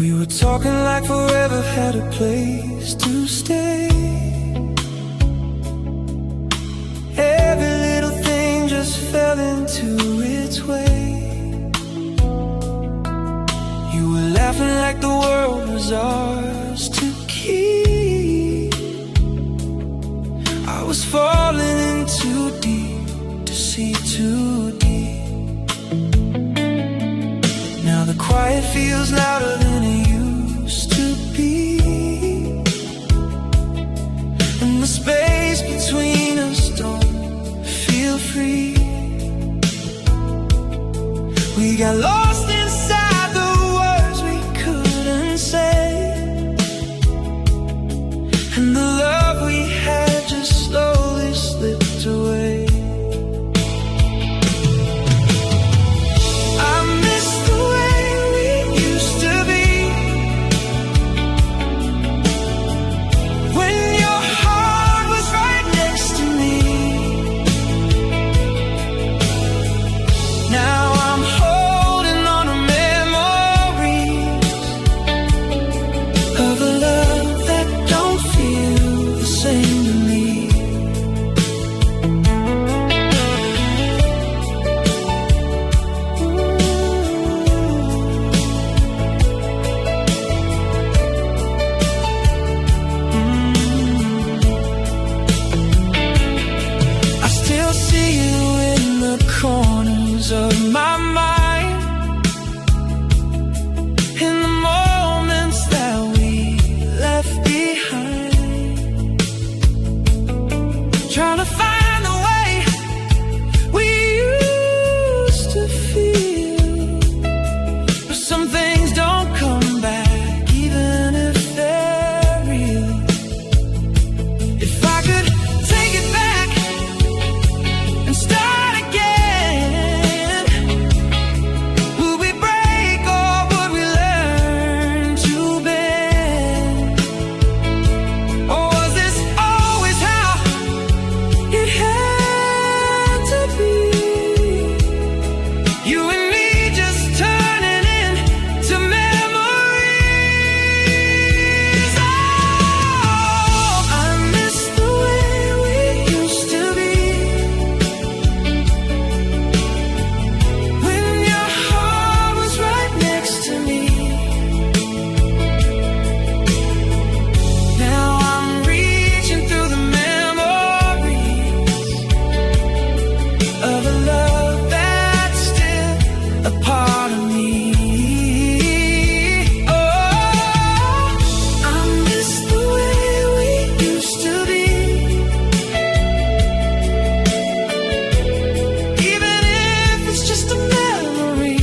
We were talking like forever had a place to stay. Every little thing just fell into its way. You were laughing like the world was ours to keep. I was falling in too deep to see too deep. Now the quiet feels louder than it used to be, and the space between us don't feel free. We got lost inside the words we couldn't say, and the love we had just slowly slipped away. I miss the way we used to be, when your heart was right next to me. Now I'm holding on to memories of a love that don't feel the same to me. I still see you in the corners of my mind, in the moments that we left behind, trying to find the way we used to feel. But some things don't come back, even if they're real. If I could take it back and start again, would we break or would we learn to bend? Or was this always how it had to be? You and me just turning into memories. Oh, I miss the way we used to be, when your heart was right next to me. Now I'm reaching through the memories of a love that's still a part of me. Oh, I miss the way we used to be, even if it's just a memory.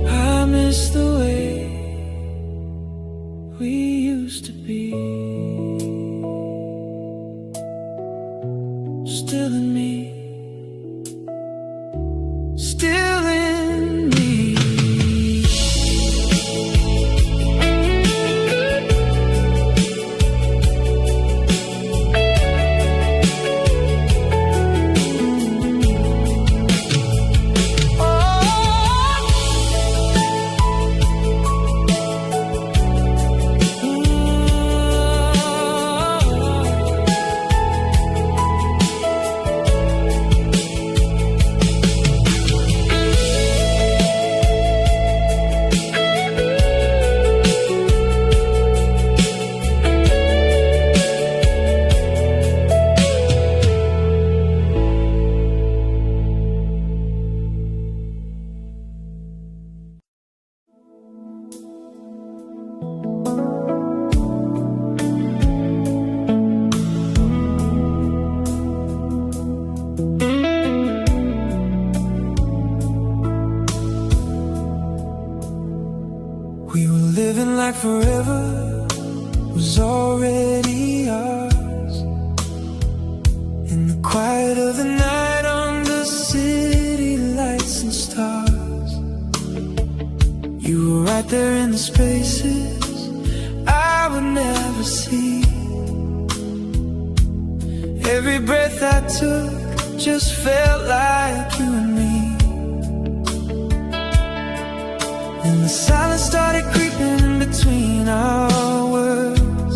I miss the way we used to be, still in me, still in me. We were living like forever was already ours, in the quiet of the night, under city lights and stars. You were right there in the spaces I would never see. Every breath I took just felt like you and me. And the silence started creeping between our words.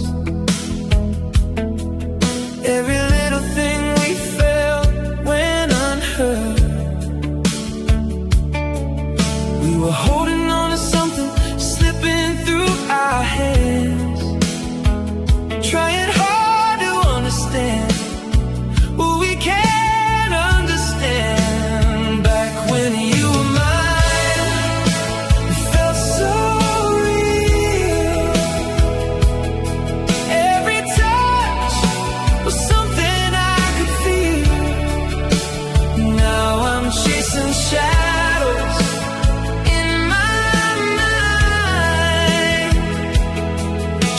Every little thing we felt went unheard. We were holding on to something slipping through our hands, trying hard to understand what we can't understand. Back when you were mine, it felt so real. Every touch was something I could feel. Now I'm chasing shadows in my mind,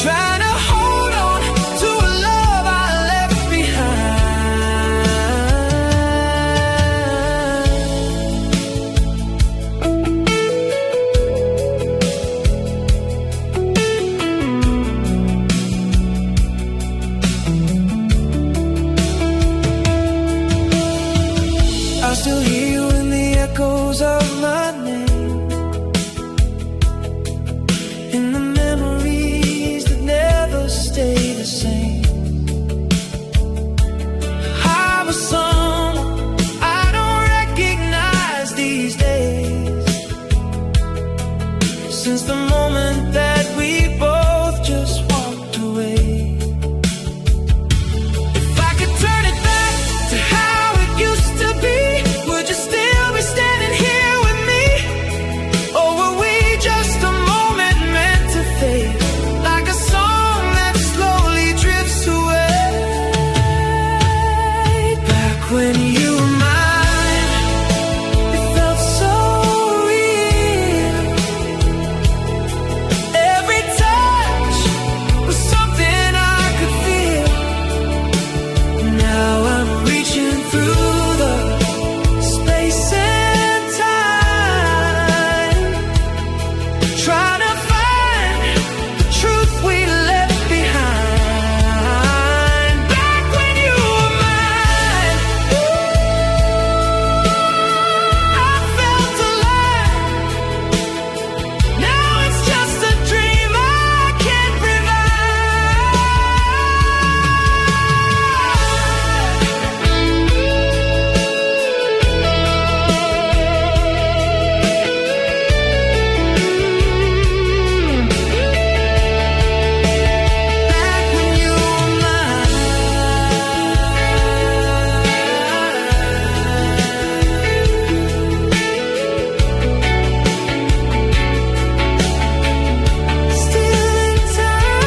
trying to hold on to a love I left I still hear you in the echoes of my name, in the memories that never stay the same. I was someone I don't recognize these days, since the moment that we both just walked away. If I could turn it back to how it used to be, would you still be standing here with me? Or were we just a moment meant to fade, like a song that slowly drifts away? Back when you were mine, it felt so real. Every touch was something I could feel. Now I'm reaching through the space and time, trying to find the truth we left behind. Back when you were mine, I felt alive. Now it's just a dream I can't Back when you were mine. Still in time.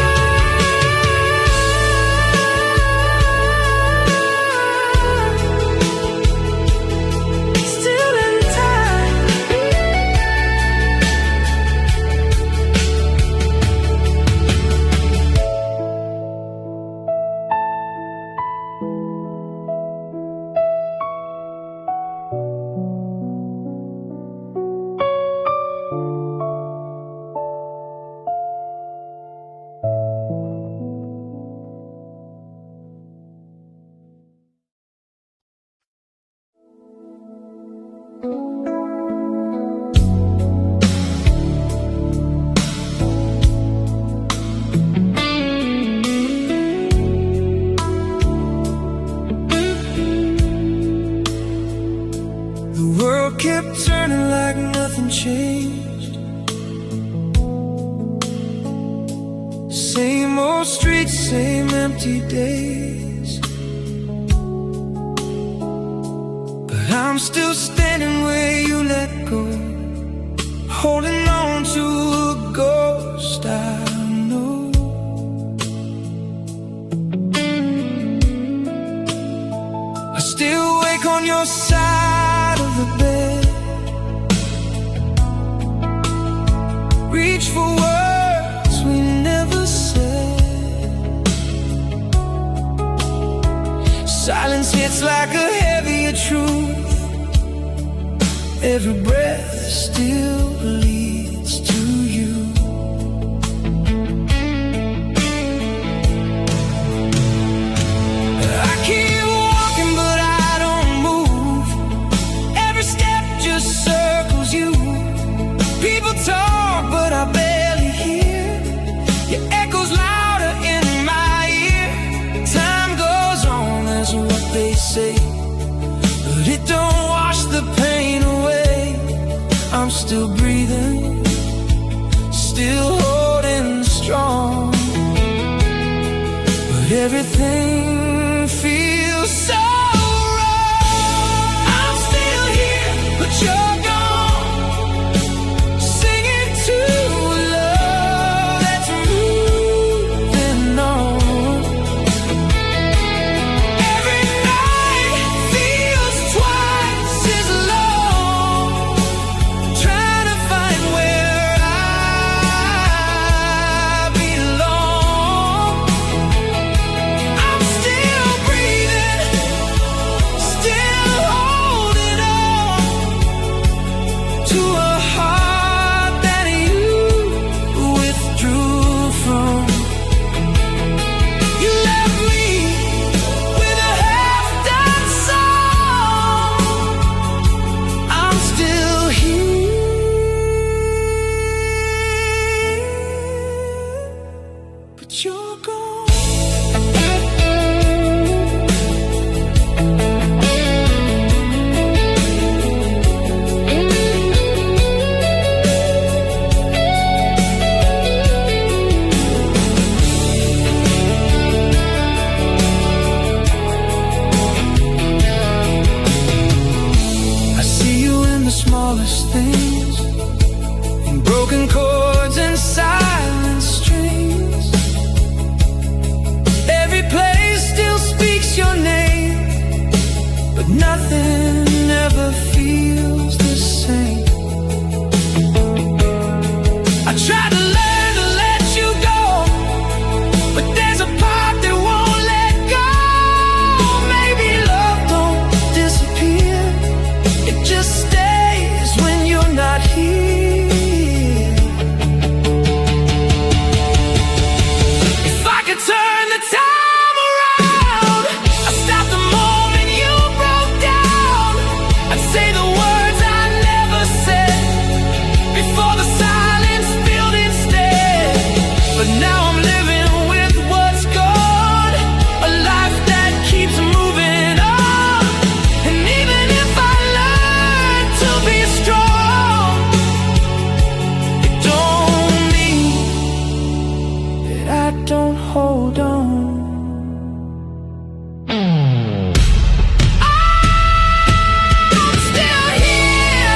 Still in time. The world kept turning like nothing changed. Same old streets, same empty days. But I'm still standing where you let go, holding on to a ghost I know. I still wake on your side of the bed, reach for words we never said. Silence hits like a heavier truth. Every breath still leads to you. I keep I'm still breathing, still holding strong. But everything feels so wrong. I'm still here, but you're gone. Singing to a love that's moving on. Every night feels twice as long. Trying to find where I belong. I'm still breathing, still holding on to a heart that you withdrew from. You left me with a half-done song. I'm still here, but you're gone. I see you in the smallest things, in broken chords and silent strings. Every place still speaks your name, but nothing ever feels the same. I tried to learn to let you go, but there's a part that won't let go. Maybe love don't disappear, it just stays when you're not here. If I could turn the time around, I'd stop the moment you broke down. I'd say the words I never said before the silence filled instead. But now I'm living with what's gone, a life that keeps moving on. And even if I learn to be strong, it don't mean that I don't hold on. I'm still here,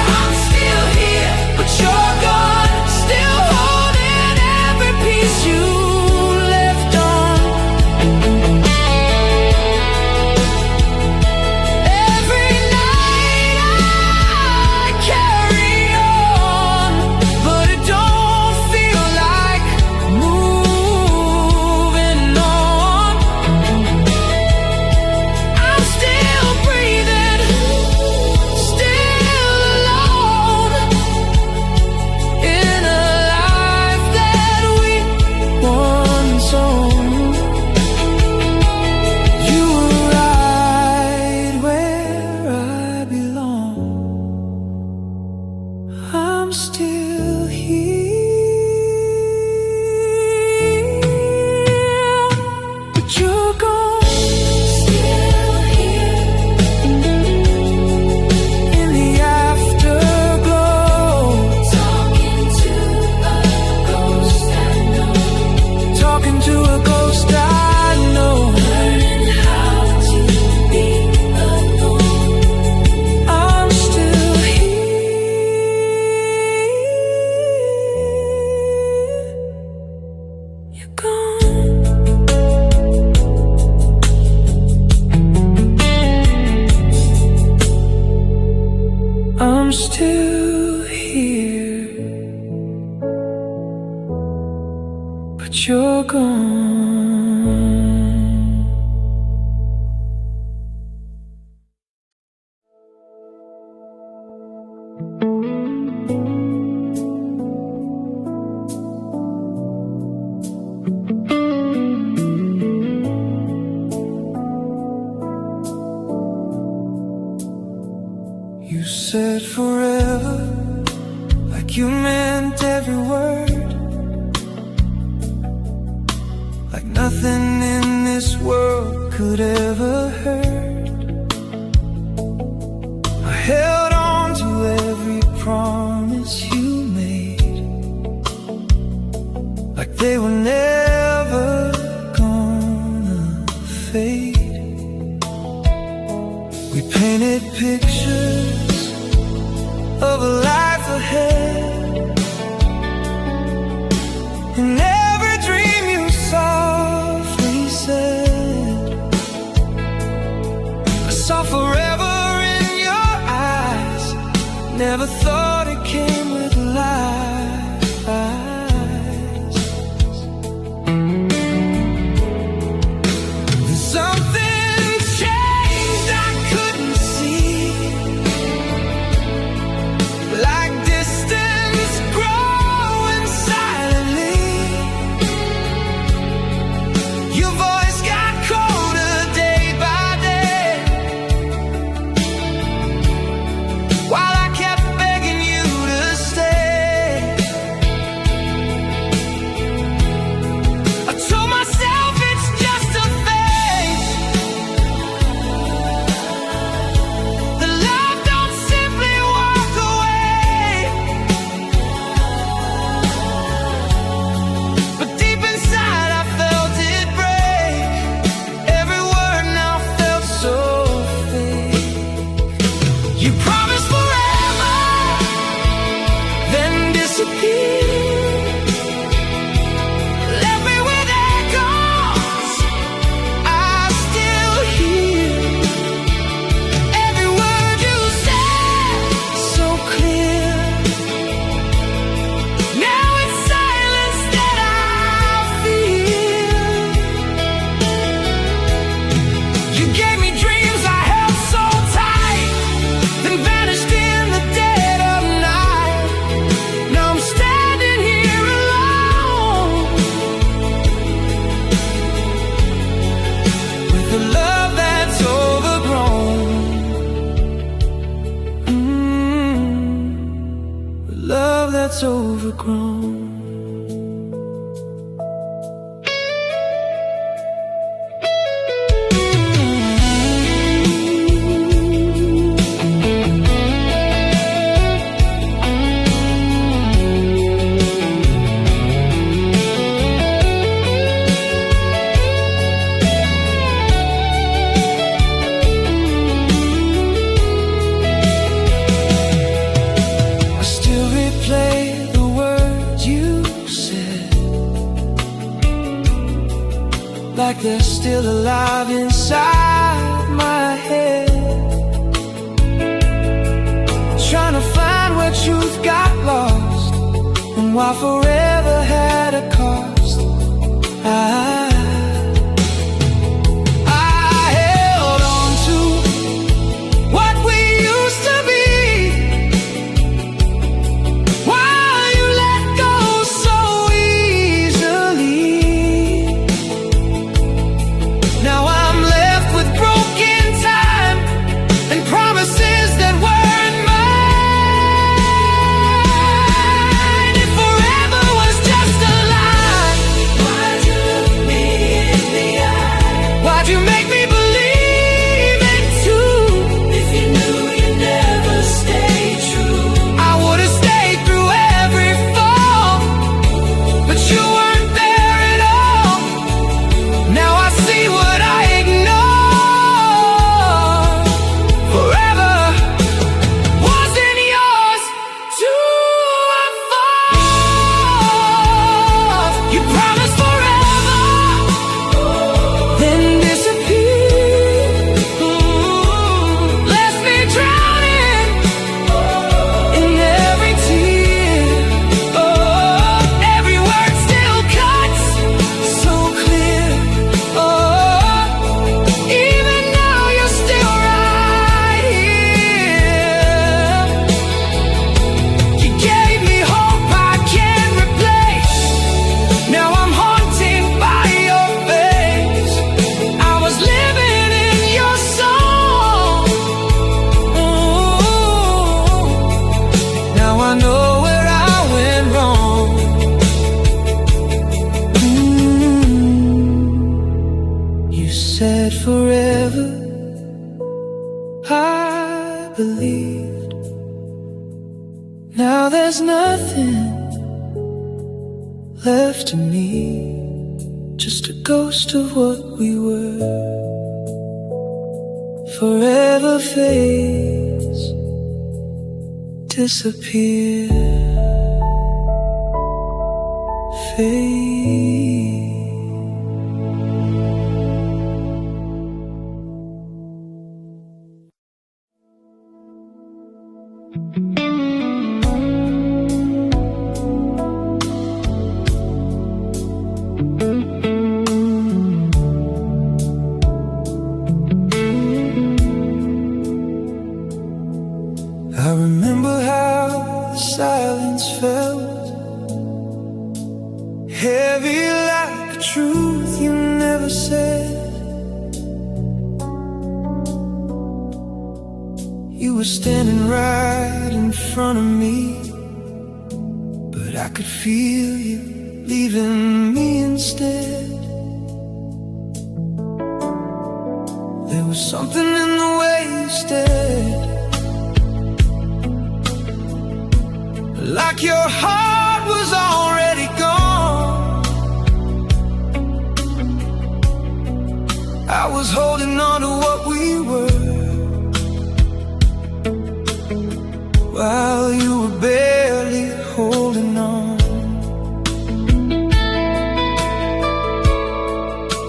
but you're gone. Still holding every piece you left on. Every night I carry on, but it don't feel like moving on. I'm still breathing, still alone, in a life that we once owned. You were right where I belong. I'm still here, but you're gone. Still here in the afterglow, talking to a ghost I know. Talking to a ghost I know. Learning how to be alone. I'm still here. You're gone. I'm still here, but you're gone. You said forever, like you meant every word, like nothing in this world could ever hurt. I held on to every promise they were never gonna fade. We painted pictures of a life ahead, and every dream you softly said, I saw forever in your eyes. Never thought it came with lies. Something changed I couldn't see, like distance growing silently. Your voice got colder day by day, while I kept begging you to stay. I told myself it's just a phase, the love don't simply walk away. But deep inside I felt it break. Every word now felt so fake. You promised forever, then disappeared. Left me with echoes I still hear. Every word you said, so clear. Now it's silence that I feel. You gave me dreams I held so tight, then vanished in the dead of night. Now I'm standing here alone, with a love that's overgrown. A love that's overgrown. I still replay the words you said, like they're still alive inside my head. Trying to find where truth got lost, and why forever had a cost. I held on to what we used to be, while you let go so easily. Now I'm left with broken time and promises that weren't mine. If forever was just a lie, why'd you look me in the eye? Why'd you make me believe it too? If you knew you never stayed true, I would've stayed through every fall, but you weren't there at all. Now I see what I ignored. Forever wasn't yours to unfold. You promised forever, then disappeared. Left me drowning in every tear. Oh, every word still cuts so clear. Oh, even now you're still right here. You gave me hope I can't replace. Now I'm haunted by your face. I was living in your soul. Ooh. Now I know where I went wrong. You said forever, I believed. Now there's nothing left to me, just a ghost of what we were. Forever fades, disappear, fade. I remember how the silence felt, heavy like the truth you never said. You were standing right in front of me, but I could feel you leaving me instead. There was something in the way you stared, like your heart was already gone. I was holding on to what we were, while you were barely holding on.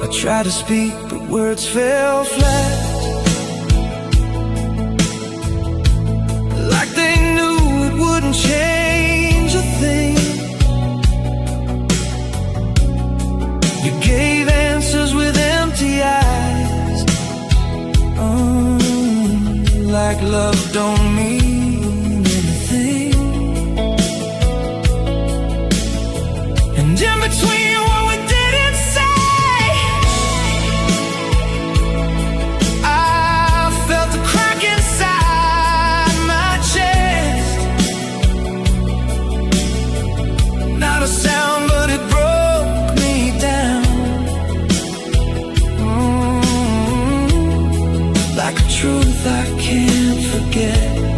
I tried to speak, but words fell flat, like they knew it wouldn't change a thing. You gave answers with empty eyes, like love don't mean anything. And in between what we didn't say, I felt a crack inside my chest. Not a sound, but it broke me down, like a truth I can't forget.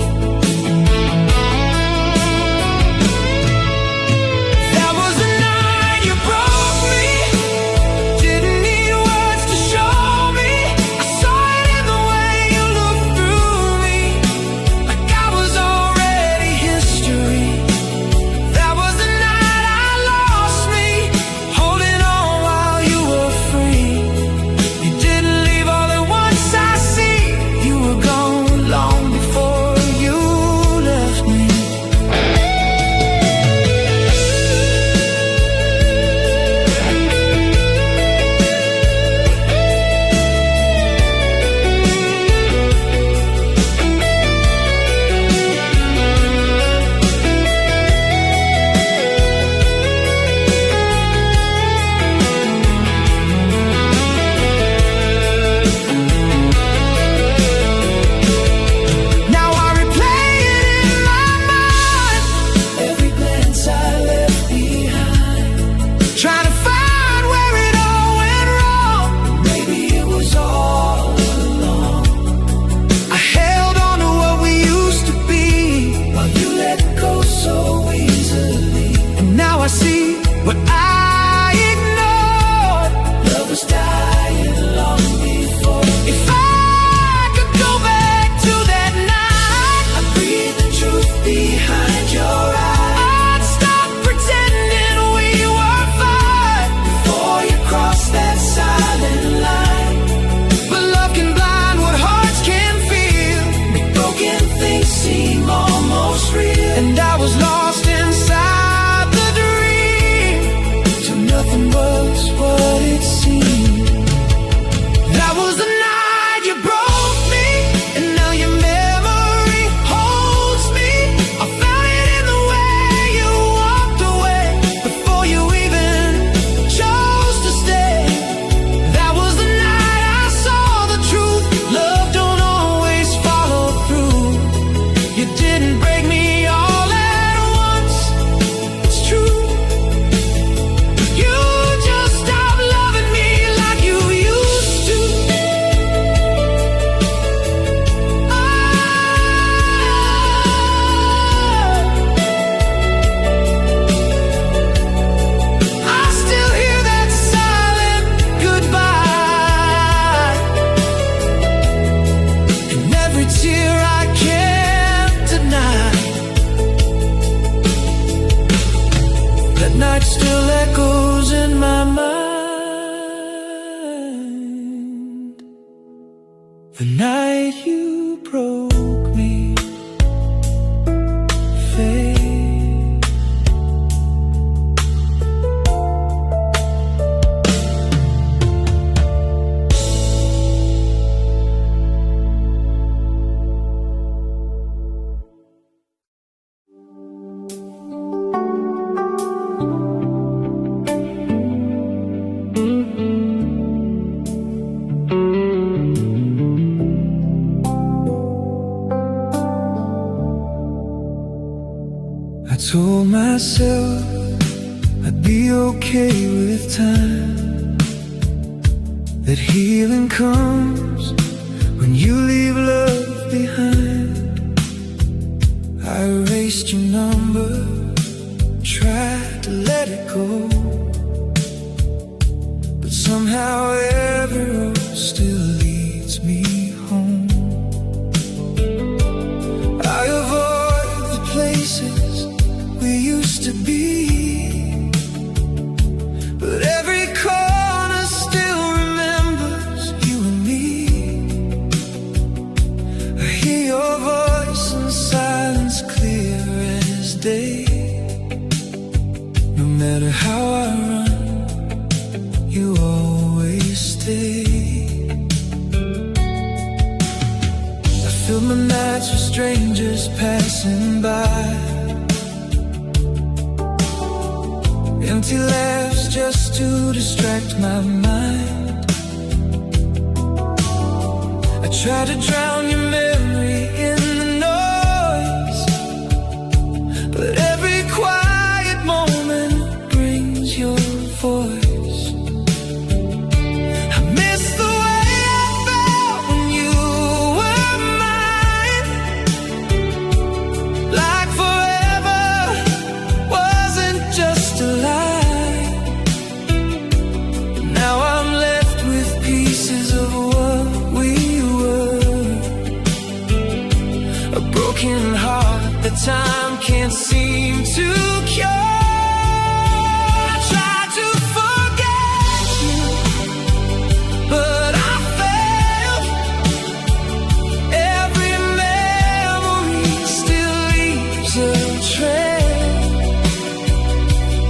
The night you broke me, fate. I told myself I'd be okay with time, that healing comes when you leave love behind. I erased your number, tried to let it go, but somehow every road still leads me home. I avoid the places we used to be, but every corner still remembers you and me. I hear your voice in silence clear as day. No matter how I run, you always stay. I fill my nights with strangers passing by, empty laughs just to distract my mind. I try to drown your memory in the noise, but every quiet moment brings your voice. I miss the way I felt when you were mine, like forever wasn't just a lie. Now I'm left with pieces of what we were, a broken heart that time can't seem to cure. I tried to forget you, but I failed. Every memory still leaves a trail.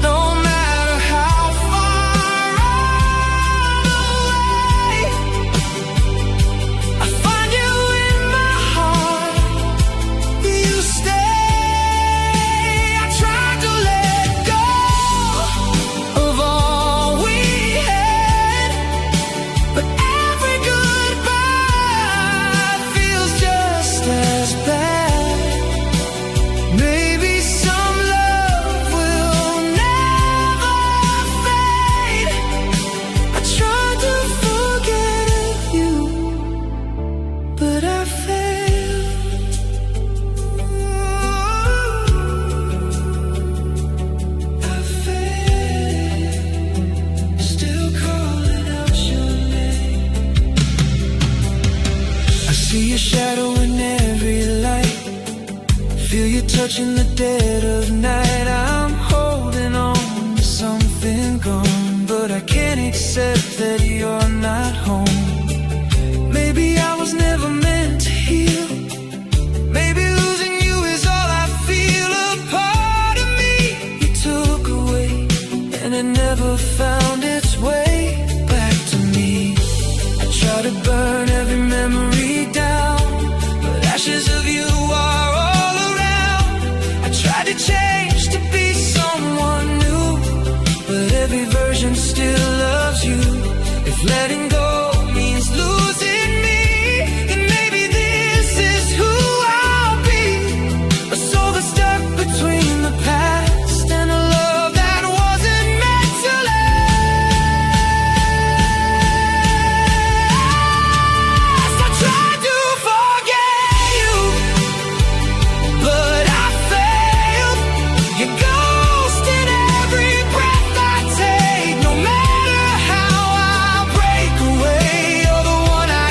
No matter how far away, I find you in my heart. You stay. I tried to let go of all we had, but every goodbye feels just as bad. Maybe some love will never fade. I tried to forget you, but I failed. I failed. Still calling out your name. I see your shadow in every light, feel you touching the dead of night. I'm holding on to something gone, but I can't accept that you're not home. Maybe I was never meant to heal. Maybe losing you is all I feel. A part of me you took away, and it never found its way back to me. I try to burn every memory down, but ashes of you are all around. I try to change to be someone new, but every version still loves you. If letting go means losing me, then maybe this is who I'll be. A soul that's stuck between the past and a love that wasn't meant to last. I tried to forget you, but I failed. Your ghost in every breath I take. No matter how I break away, you're the one I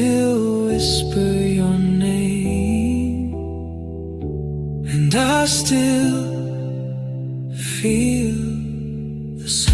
still whisper your name, and I still feel the same.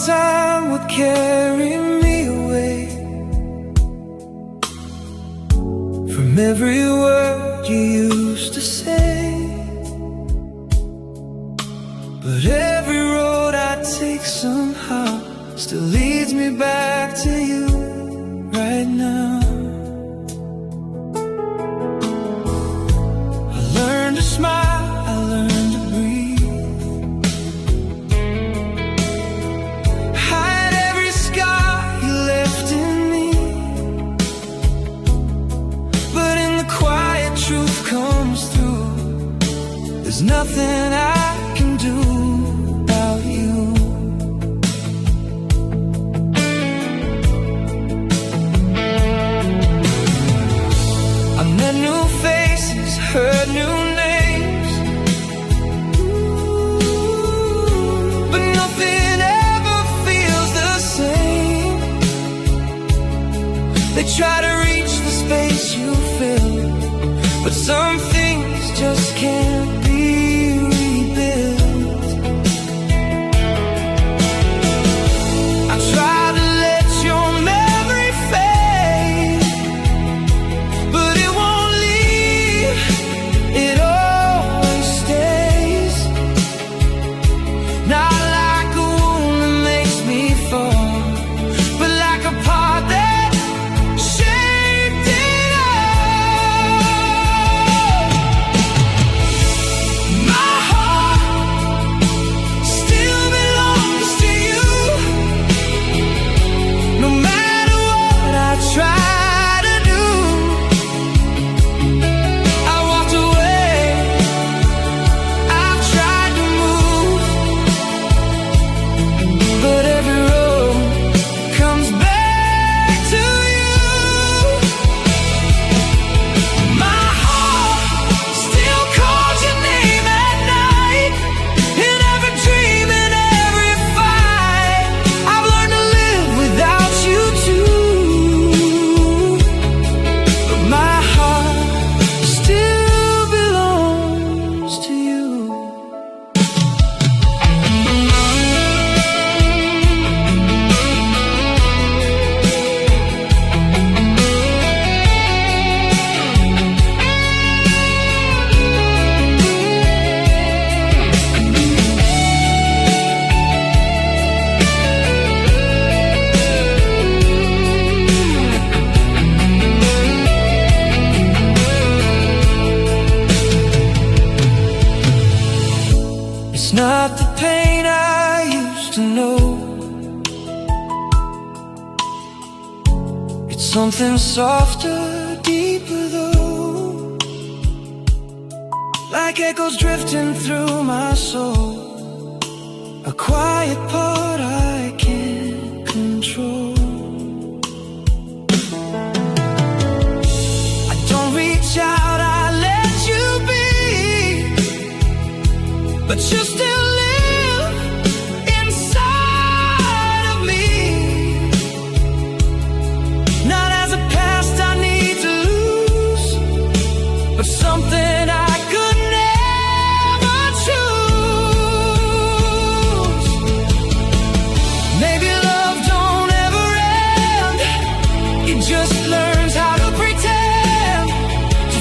Time would carry me away from every word you used to say, but every road I take somehow still leads me back to you right now. I learned to smile, I learned to breathe, comes through. There's nothing I can do about you. I met new faces, heard new names, but nothing ever feels the same. They try to reach the space you fill, but some things just can't be rebuilt. I try to let your memory fade, but it won't leave, it always stays. Not like a wound that makes me fall, but like a part that shaped it all. My heart still belongs to you, no matter what I try to do. I walked away, I've tried to move, but every road comes back to you. My heart still calls your name at night, in every dream, in every fight. I've learned to live without you too, but my heart still belongs to you. It's not the pain I used to know, it's something softer, deeper though, like echoes drifting through my soul, a quiet part I can't control. I don't reach out, I let you be, but you still live inside of me. Not as a past I need to lose, but something I could never choose. Maybe love don't ever end, it just learns how to pretend, to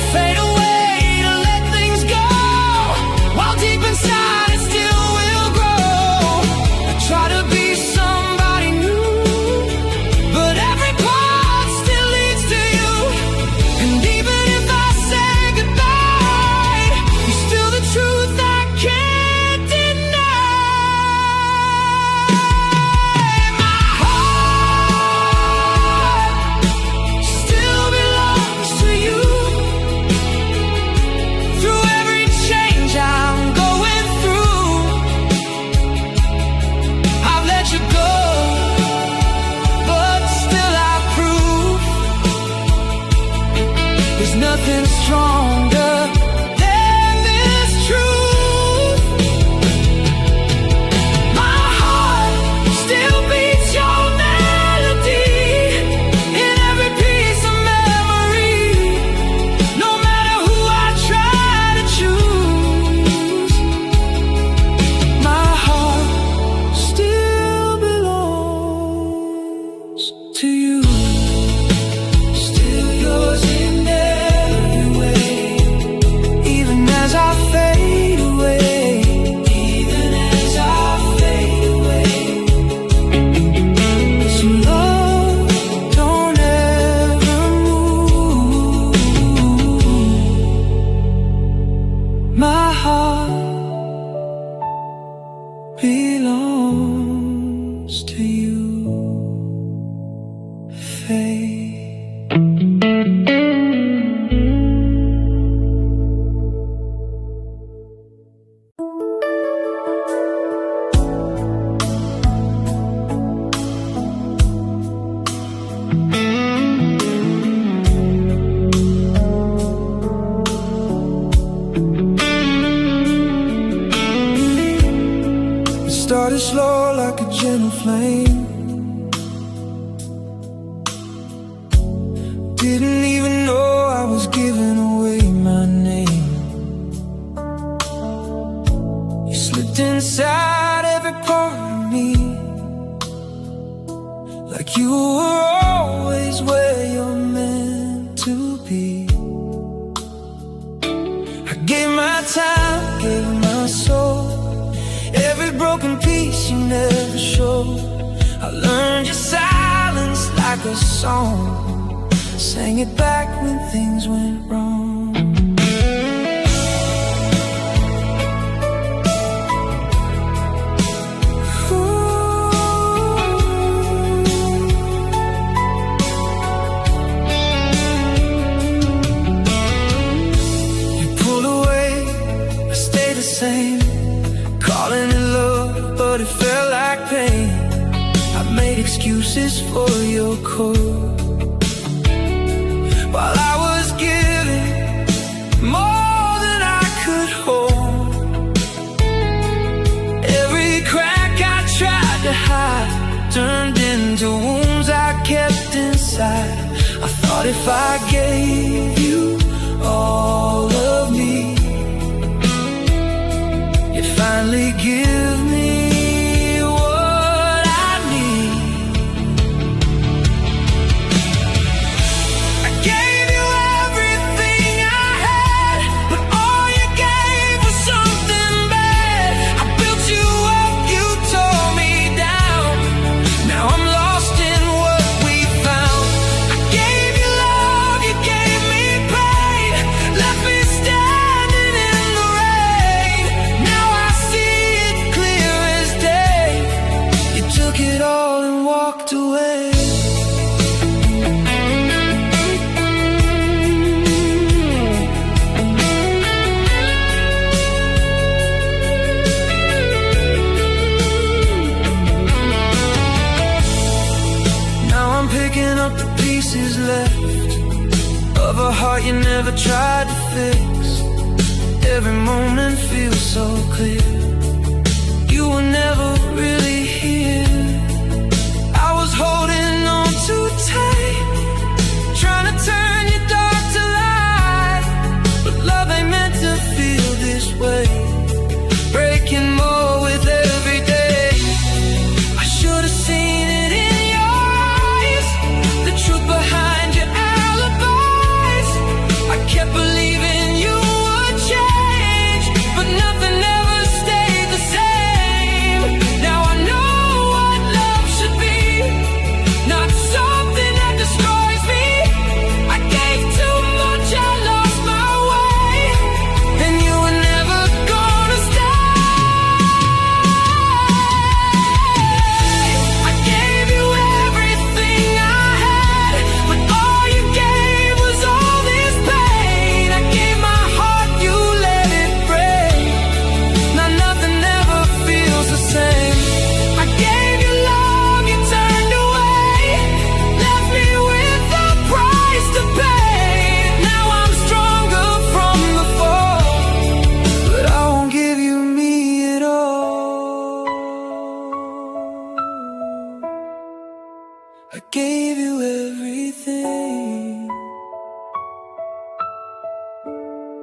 stronger than this truth. My heart still beats your melody in every piece of memory. No matter who I try to choose, my heart still belongs to you. Still yours in every way, even as I fade away. Even as I fade away. Some love don't ever move. My heart belongs to you. Faith. It started slow like a gentle flame. Didn't even know I was giving away my name. You slipped inside every part of me, like you were always where you're meant to be. I gave my time, gave my soul, every broken piece you never showed. I learned your silence like a song, sang it back when things went wrong. You pulled away, I stayed the same, calling it love, but it felt like pain. I made excuses for your code, while I was giving more than I could hold. Every crack I tried to hide turned into wounds I kept inside. I thought if I gave you all of me, you'd finally give me what I need. I gave you everything I had, but all you gave was something bad. I built you up, you tore me down. Now I'm lost in what we found. I gave you love, you gave me pain, left me standing in the rain. Now I see it clear as day. You took it all and walked away. Now I'm picking up the pieces left of a heart you never tried to fix. Every moment feels so clear. You were never really here. I was holding on too tight, trying to turn your dark to light. But love ain't meant to feel this way, breaking more with every day. I should have seen it in your eyes, the truth behind your alibis. I kept believing you would change, but nothing ever stayed the same. Now I know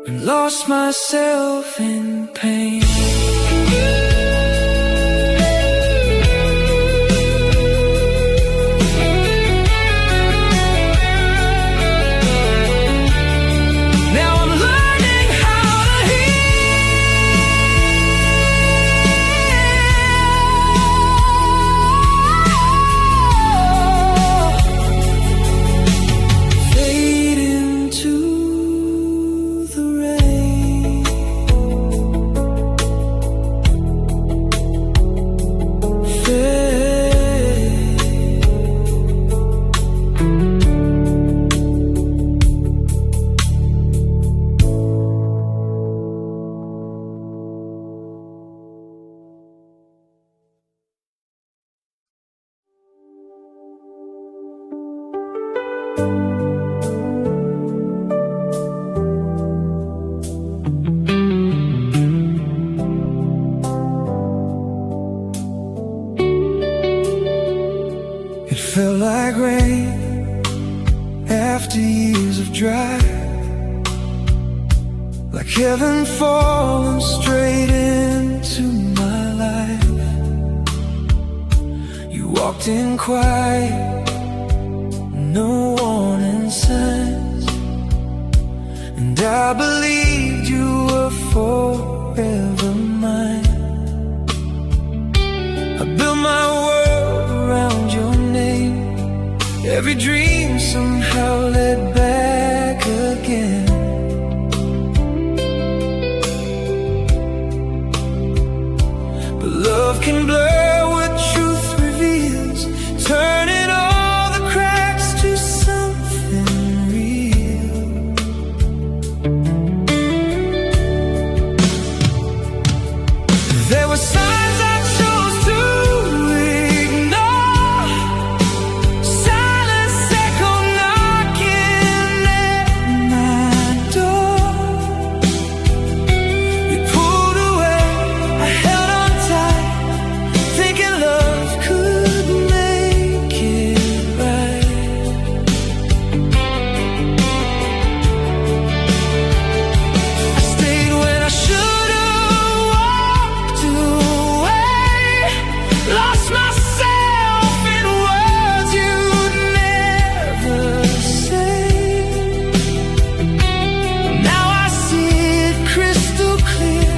and lost myself in pain. It felt like rain after years of dry, like heaven falling straight into my life. You walked in quiet, no warning signs, and I believed you were forever mine. I built my world around your name. Every dream somehow led back again. But love can blur what truth reveals, turning all the cracks to something real. There were signs I chose to ignore, silence echo knocking at my door. You pulled away, I held on tight, thinking love could make it right. I stayed when I should've walked away, lost myself in words you'd never say. Now I see it crystal clear,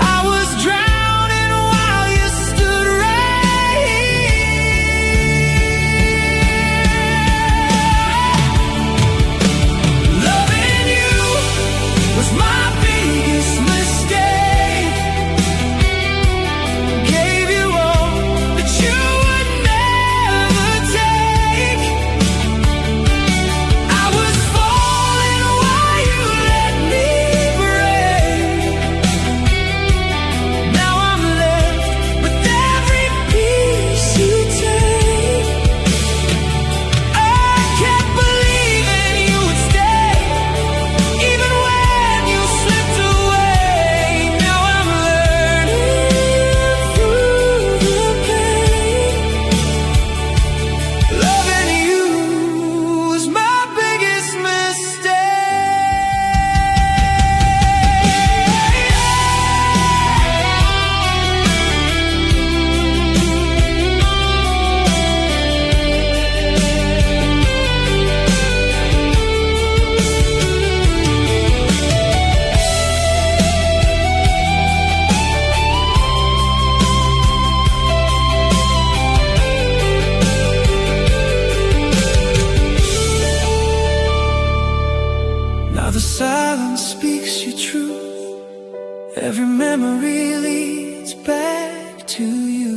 I was drowning while you stood right here. Loving you was my biggest mistake. Gave you all that you would never take. I was falling while you let me break. Now I'm left with every piece you take. I kept believing you would stay, even when you slipped away. Now I'm learning through the pain. Loving you was my biggest mistake. Now the silence speaks your truth. Every memory leads back to you.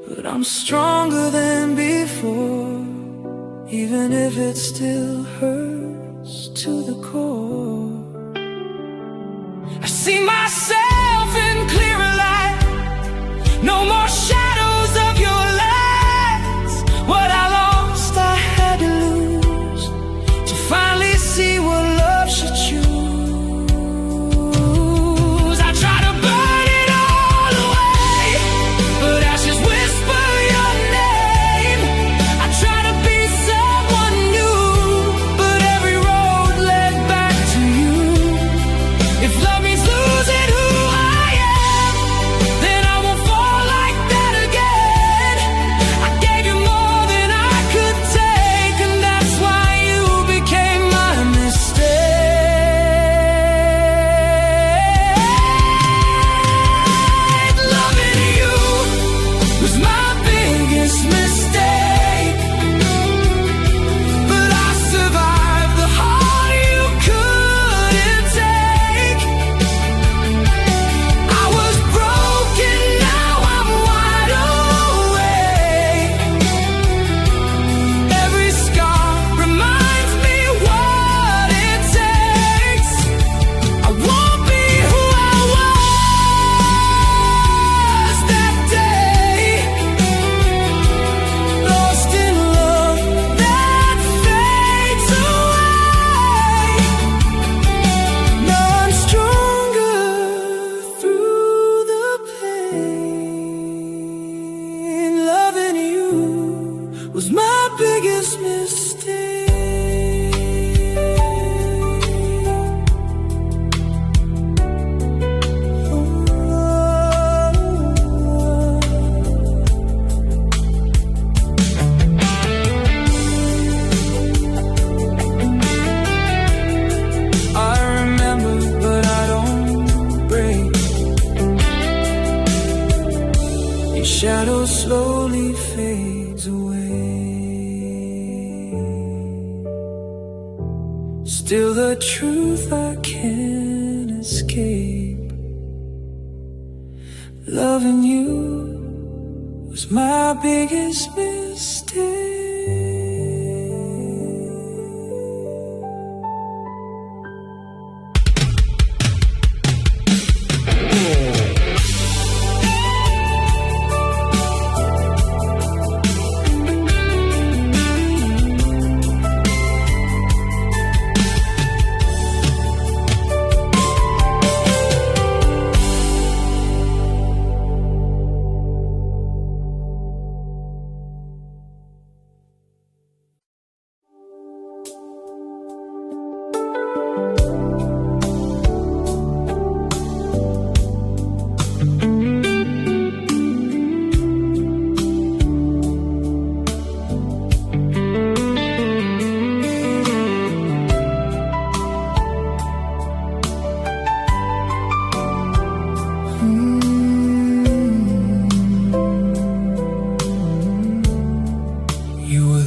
But I'm stronger than before, even if it still hurts to the core. I see myself in clearer light, no more shadows of your lies. What I lost, I had to lose to finally see what love should choose. I try to burn it all away, but ashes whisper your name. I try to be someone new, but Still the truth I can't escape. Loving you was my biggest mistake.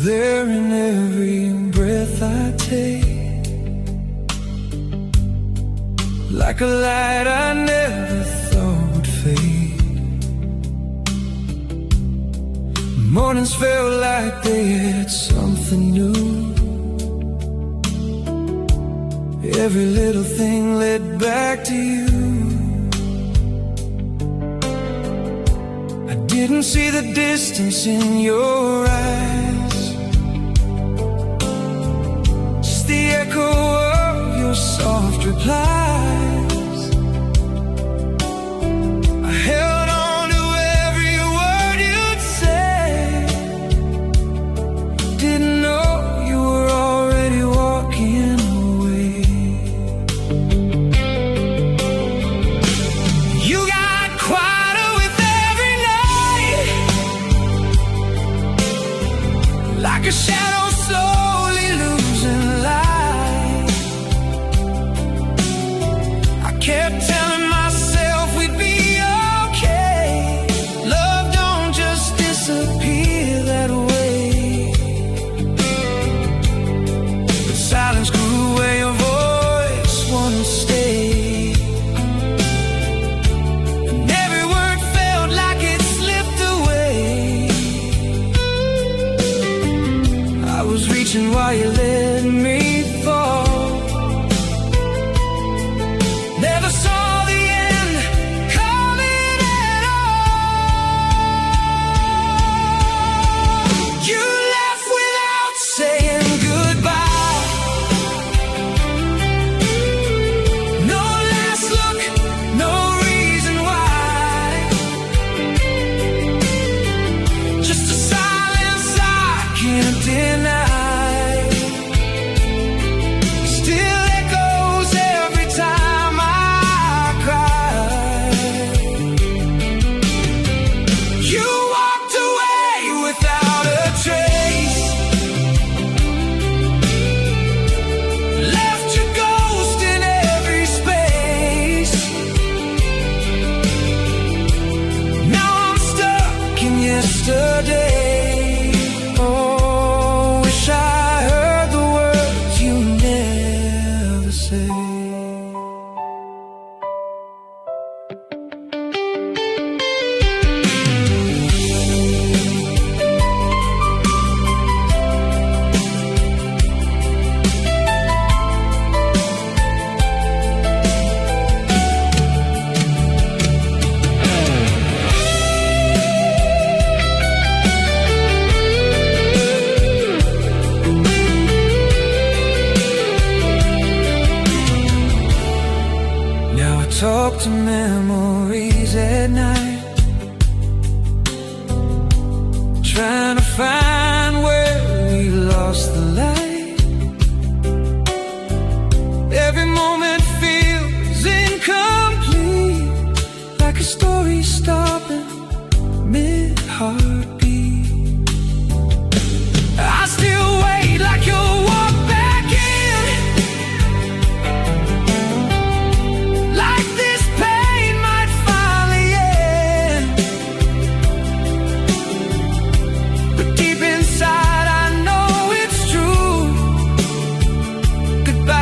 There in every breath I take, like a light I never thought would fade. Mornings felt like they had something new. Every little thing led back to you. I didn't see the distance in your eyes, the echo of your soft replies. I held on to every word you'd say. Didn't know you were already walking away. You got quieter with every night, like a shadow slowly losing light. I kept telling myself we'd be okay. Love don't just disappear that way. But silence grew where your voice once stayed, and every word felt like it slipped away. I was reaching while you let me fall. Never saw the end coming at all. You left without saying goodbye. No last look, no reason why. Just a silence I can't deny. Still echoes every time I cry. You walked away without a trace, left your ghost in every space. Now I'm stuck in yesterday. Oh, wish I heard the words you never say. Now I talk to memories at night, trying to find where we lost the light. Every moment feels incomplete, like a story stopping mid-heartbeat. I still wait like you'll walk back in, like this pain might finally end. But deep inside I know it's true. Goodbye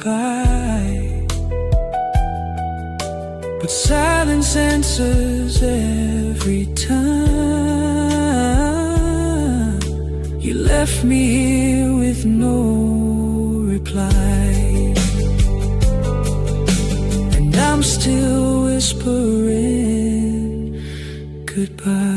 goodbye, but silence answers every time. You left me here with no reply, and I'm still whispering goodbye.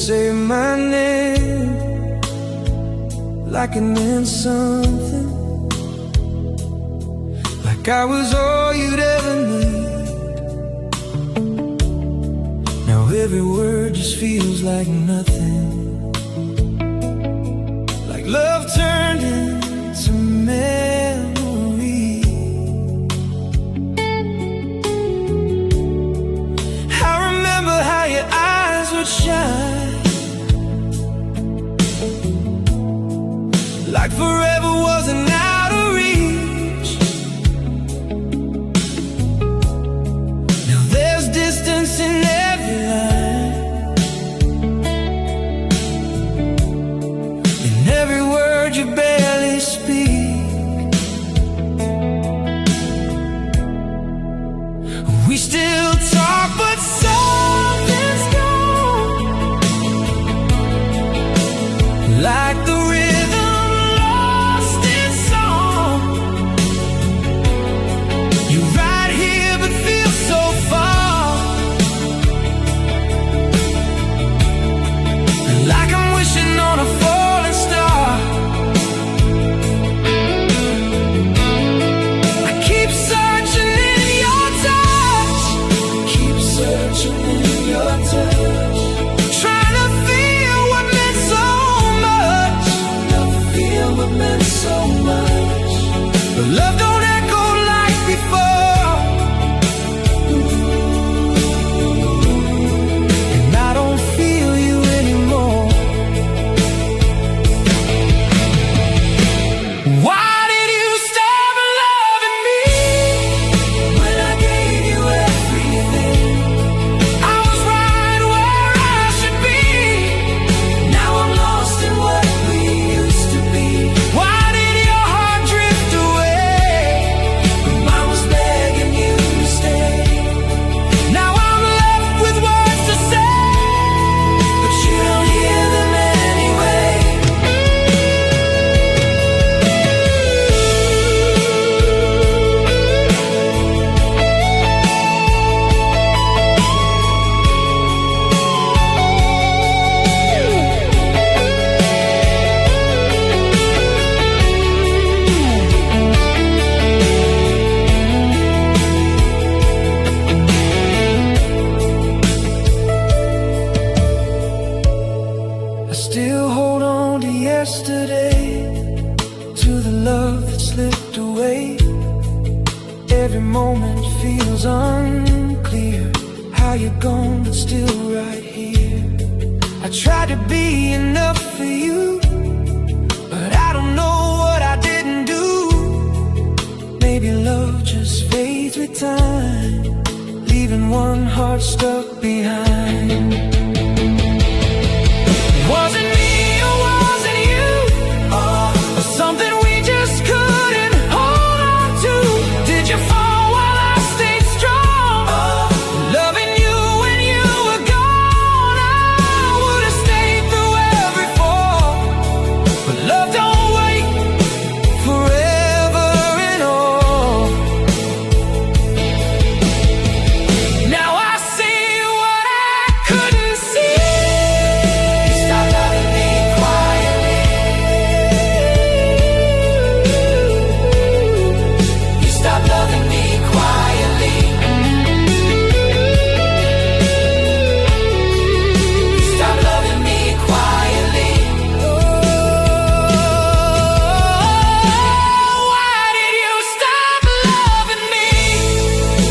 Say my name like it meant something, like I was all you'd ever need. Now every word just feels like nothing, like love turned into memory. I remember how your eyes would shine, like forever wasn't out of reach. Now there's distance in every line, in every word you barely speak. We still talk, but something's gone, like the love don't echo like before, and I don't feel you anymore. Why did you stop loving me when I gave you everything? I was right where I should be. Now I'm lost in what we used to be. Why did your heart drift away? Still hold on to yesterday, to the love that slipped away. Every moment feels unclear, how you're gone but still right here. I I tried to be enough for you, but I don't know what I didn't do. Maybe love just fades with time, leaving one heart stuck behind. Wasn't me or wasn't you, or something we just couldn't hold on to? Did you fall while I stayed strong, loving you when you were gone? I would have stayed through every fall, but love don't wait forever and all. Now I see what I couldn't see. You stopped loving me quietly. You stopped loving me quietly. You stopped loving me quietly. Why did you stop loving me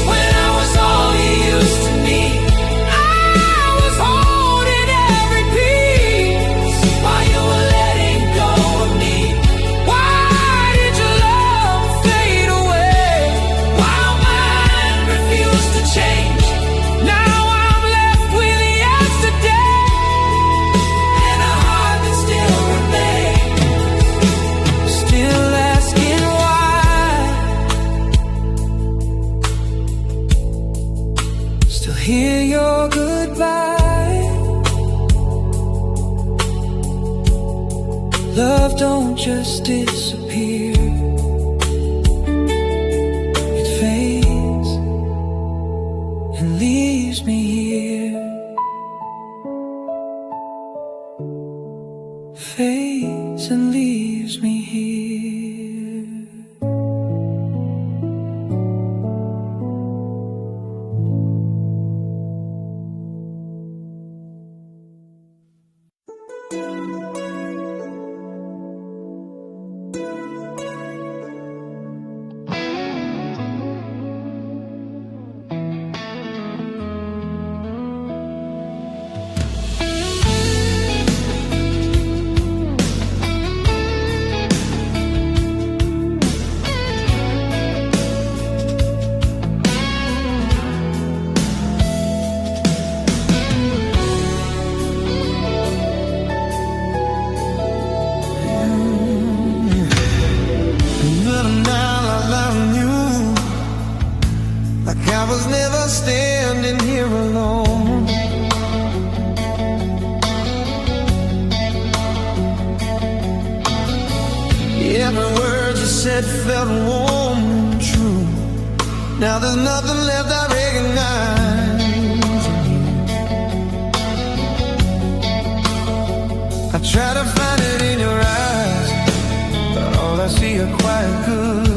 when I was all you used to need? I was holding every piece while you were letting go of me. Why did your love fade away while mine refused to change? Now I'm left with yesterday and a heart that still remains, still asking why, still hear your goodbye. Love don't just disappear, it fades and leaves me here. Fades and leaves me here. But now I knew, like I was never standing here alone. Every word you said felt warm and true. Now there's nothing left I recognize in you. I try to find it in your eyes, but all I see are quiet good